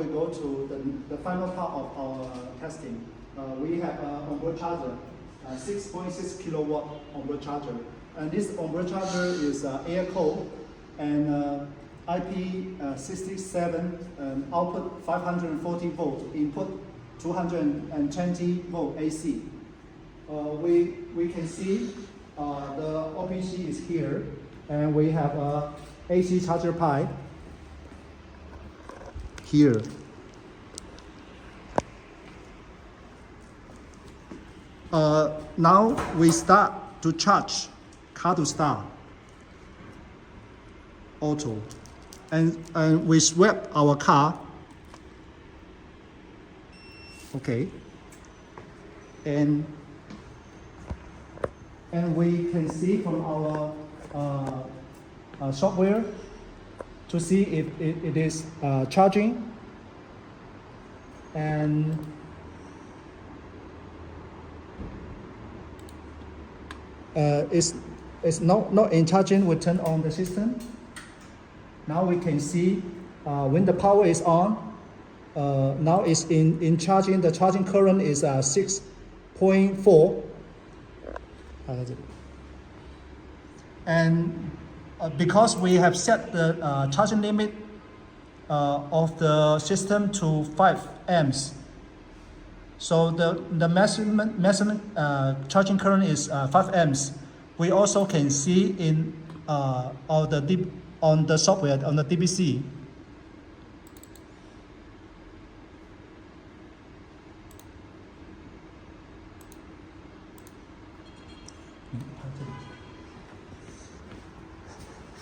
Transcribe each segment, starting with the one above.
we go to the final part of our testing. We have an onboard charger, 6.6 kilowatt onboard charger. And this onboard charger is air-cooled and IP67, output 540 volt, input 220 volt AC. We can see the OBC is here, and we have a AC charger pipe here. Now we start to charge car to start auto, and we swap our car. Okay, and we can see from our software to see if it is charging, and it's not in charging. We turn on the system. Now we can see when the power is on. Now it's in charging. The charging current is 6.4. And because we have set the charging limit of the system to 5 amps, so the maximum charging current is 5 amps. We also can see in on the software on the DBC.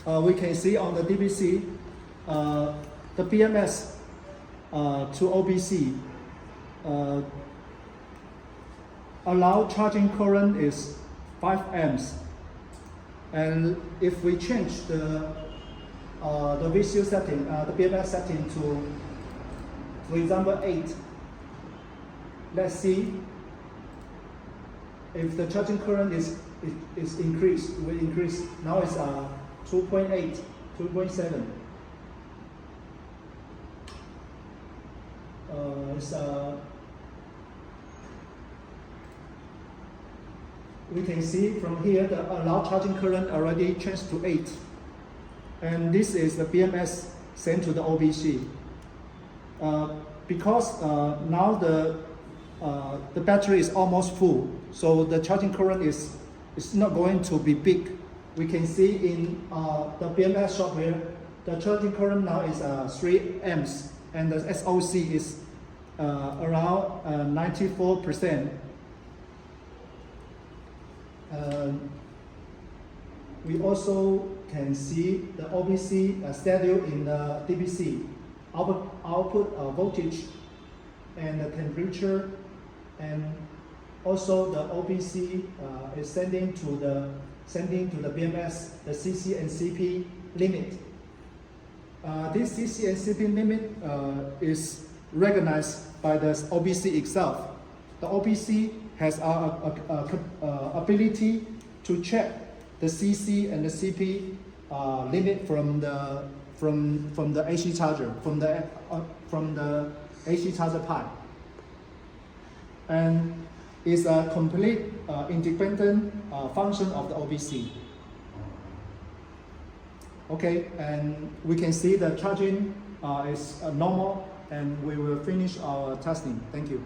We can see on the DBC, the BMS to OBC allowed charging current is 5 amps, and if we change the VCU setting, the BMS setting to, for example, 8, let's see if the charging current is increased. We increase. Now it's 2.8, 2.7. We can see from here the allowed charging current already changed to 8. And this is the BMS sent to the OBC. Because now the battery is almost full, so the charging current is not going to be big. We can see in the BMS software, the charging current now is 3 amps, and the SOC is around 94%. We also can see the OBC schedule in the DBC, output voltage and the temperature, and also the OBC is sending to the BMS the CC and CP limit. This CC and CP limit is recognized by the OBC itself. The OBC has ability to check the CC and the CP limit from the AC charger, from the AC charger pipe, and is a complete independent function of the OBC. Okay, and we can see the charging is normal, and we will finish our testing. Thank you.